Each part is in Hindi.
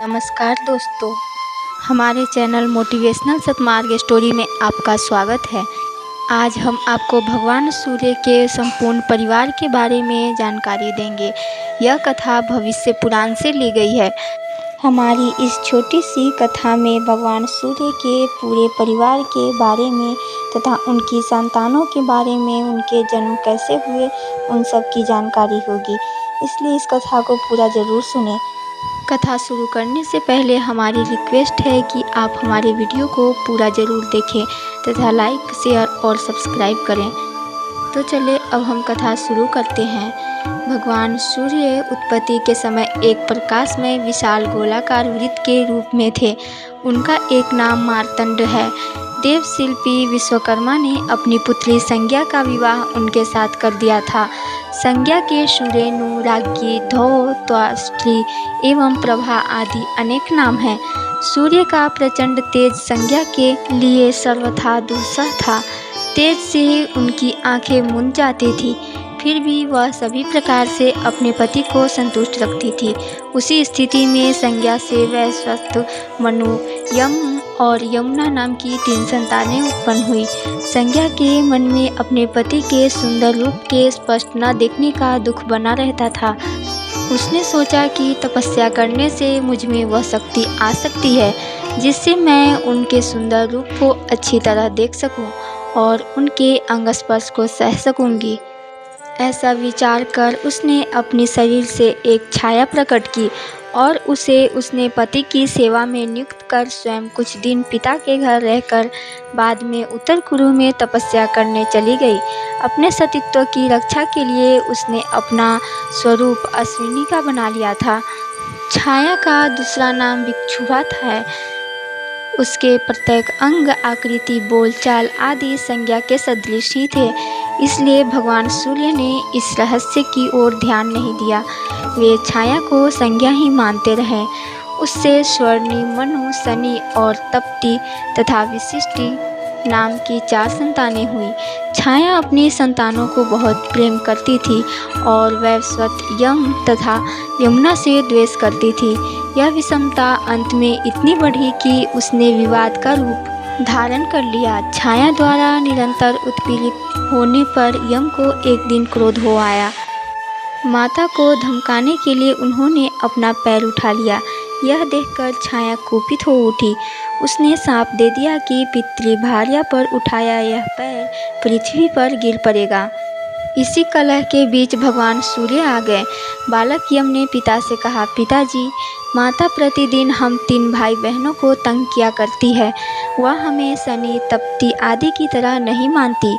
नमस्कार दोस्तों, हमारे चैनल मोटिवेशनल सतमार्ग स्टोरी में आपका स्वागत है। आज हम आपको भगवान सूर्य के संपूर्ण परिवार के बारे में जानकारी देंगे। यह कथा भविष्य पुराण से ली गई है। हमारी इस छोटी सी कथा में भगवान सूर्य के पूरे परिवार के बारे में तथा उनकी संतानों के बारे में, उनके जन्म कैसे हुए, उन सब की जानकारी होगी। इसलिए इस कथा को पूरा ज़रूर सुनें। कथा शुरू करने से पहले हमारी रिक्वेस्ट है कि आप हमारे वीडियो को पूरा ज़रूर देखें तथा लाइक, शेयर और सब्सक्राइब करें। तो चलिए अब हम कथा शुरू करते हैं। भगवान सूर्य उत्पत्ति के समय एक प्रकाशमय विशाल गोलाकार वृत्त के रूप में थे। उनका एक नाम मार्तंड है। देव शिल्पी विश्वकर्मा ने अपनी पुत्री संज्ञा का विवाह उनके साथ कर दिया था। संज्ञा के सुरेनु, राज्ञी, धौ, त्वाष्टि एवं प्रभा आदि अनेक नाम हैं। सूर्य का प्रचंड तेज संज्ञा के लिए सर्वथा दुस्सह था। तेज से ही उनकी आंखें मूंद जाती थी, फिर भी वह सभी प्रकार से अपने पति को संतुष्ट रखती थी। उसी स्थिति में संज्ञा से वैश्वस्त, मनु, यम और यमुना नाम की 3 संतानें उत्पन्न हुई। संज्ञा के मन में अपने पति के सुंदर रूप के स्पष्ट न देखने का दुख बना रहता था। उसने सोचा कि तपस्या करने से मुझ में वह शक्ति आ सकती है जिससे मैं उनके सुंदर रूप को अच्छी तरह देख सकूं और उनके अंग स्पर्श को सह सकूंगी। ऐसा विचार कर उसने अपने शरीर से एक छाया प्रकट की और उसे उसने पति की सेवा में नियुक्त कर स्वयं कुछ दिन पिता के घर रहकर बाद में उत्तर कुरु में तपस्या करने चली गई। अपने सतीत्व की रक्षा के लिए उसने अपना स्वरूप अश्विनी का बना लिया था। छाया का दूसरा नाम विक्षुभा है। उसके प्रत्येक अंग, आकृति, बोलचाल आदि संज्ञा के सदृश ही थे। इसलिए भगवान सूर्य ने इस रहस्य की ओर ध्यान नहीं दिया। वे छाया को संज्ञा ही मानते रहे। उससे स्वर्णी, मनु, शनि और तप्ती तथा विशिष्टि नाम की 4 संतानें हुई। छाया अपनी संतानों को बहुत प्रेम करती थी और वैवस्वत, यम तथा यमुना से द्वेष करती थी। यह विषमता अंत में इतनी बढ़ी कि उसने विवाद का रूप धारण कर लिया। छाया द्वारा निरंतर उत्पीड़ित होने पर यम को एक दिन क्रोध हो आया। माता को धमकाने के लिए उन्होंने अपना पैर उठा लिया। यह देखकर छाया कुपित हो उठी। उसने शाप दे दिया कि पितृ भार्या पर उठाया यह पैर पृथ्वी पर गिर पड़ेगा। इसी कलह के बीच भगवान सूर्य आ गए। बालक यम ने पिता से कहा, पिताजी, माता प्रतिदिन हम 3 भाई बहनों को तंग किया करती है। वह हमें शनि, तप्ती आदि की तरह नहीं मानती।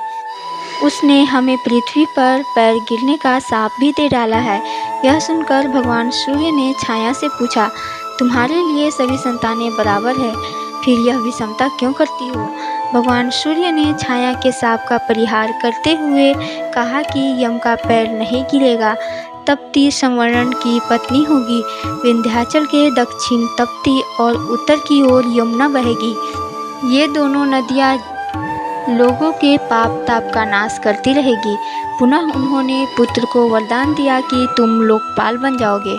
उसने हमें पृथ्वी पर पैर गिरने का शाप भी दे डाला है। यह सुनकर भगवान सूर्य ने छाया से पूछा, तुम्हारे लिए सभी संतानें बराबर है, फिर यह विषमता क्यों करती हो? भगवान सूर्य ने छाया के शाप का परिहार करते हुए कहा कि यम का पैर नहीं गिरेगा। तप्ती संवर्ण की पत्नी होगी। विंध्याचल के दक्षिण तप्ती और उत्तर की ओर यमुना बहेगी। ये दोनों नदियाँ लोगों के पाप ताप का नाश करती रहेगी। पुनः उन्होंने पुत्र को वरदान दिया कि तुम लोकपाल बन जाओगे।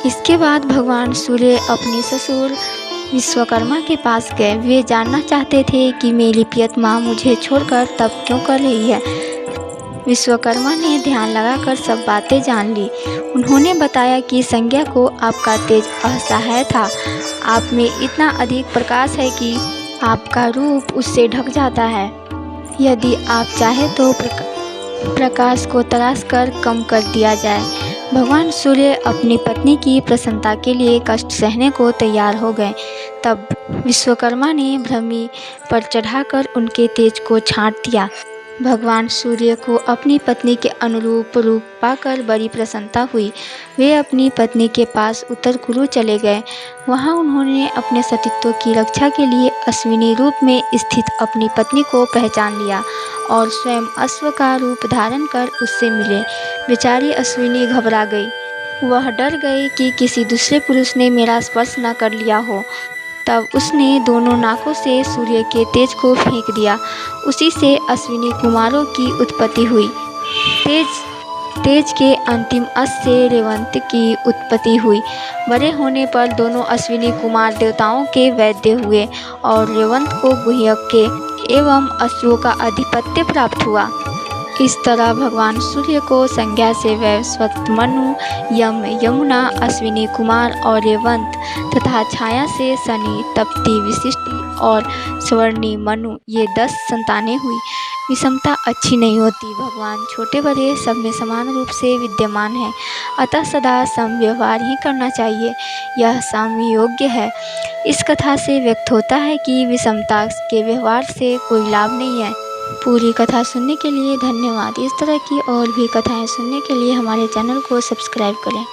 इसके बाद भगवान सूर्य अपने ससुर विश्वकर्मा के पास गए। वे जानना चाहते थे कि मेरी प्रियतमा मुझे छोड़कर तप क्यों कर रही है। विश्वकर्मा ने ध्यान लगाकर सब बातें जान ली। उन्होंने बताया कि संज्ञा को आपका तेज असहाय था। आप में इतना अधिक प्रकाश है कि आपका रूप उससे ढक जाता है। यदि आप चाहें तो प्रकाश को तराश कर कम कर दिया जाए। भगवान सूर्य अपनी पत्नी की प्रसन्नता के लिए कष्ट सहने को तैयार हो गए। तब विश्वकर्मा ने भ्रमी पर चढ़ाकर उनके तेज को छांट दिया। भगवान सूर्य को अपनी पत्नी के अनुरूप रूप पाकर बड़ी प्रसन्नता हुई। वे अपनी पत्नी के पास उत्तर कुरु चले गए। वहां उन्होंने अपने सतीत्व की रक्षा के लिए अश्विनी रूप में स्थित अपनी पत्नी को पहचान लिया और स्वयं अश्व का रूप धारण कर उससे मिले। बेचारी अश्विनी घबरा गई। वह डर गई कि किसी दूसरे पुरुष ने मेरा स्पर्श न कर लिया हो। तब उसने दोनों नाकों से सूर्य के तेज को फेंक दिया। उसी से अश्विनी कुमारों की उत्पत्ति हुई। तेज तेज के अंतिम अंश से रेवंत की उत्पत्ति हुई। बड़े होने पर दोनों अश्विनी कुमार देवताओं के वैद्य हुए और रेवंत को गुह्यक के एवं असुरों का आधिपत्य प्राप्त हुआ। इस तरह भगवान सूर्य को संज्ञा से वैवस्वत, मनु, यम, यमुना, अश्विनी कुमार और रेवंत तथा छाया से शनि, तप्ती, विशिष्टि और स्वर्णी, मनु ये 10 संतानें हुई। विषमता अच्छी नहीं होती। भगवान छोटे बड़े सब में समान रूप से विद्यमान है, अतः सदा सम व्यवहार ही करना चाहिए। यह साम्य योग्य है। इस कथा से व्यक्त होता है कि विषमता के व्यवहार से कोई लाभ नहीं है। पूरी कथा सुनने के लिए धन्यवाद। इस तरह की और भी कथाएं सुनने के लिए हमारे चैनल को सब्सक्राइब करें।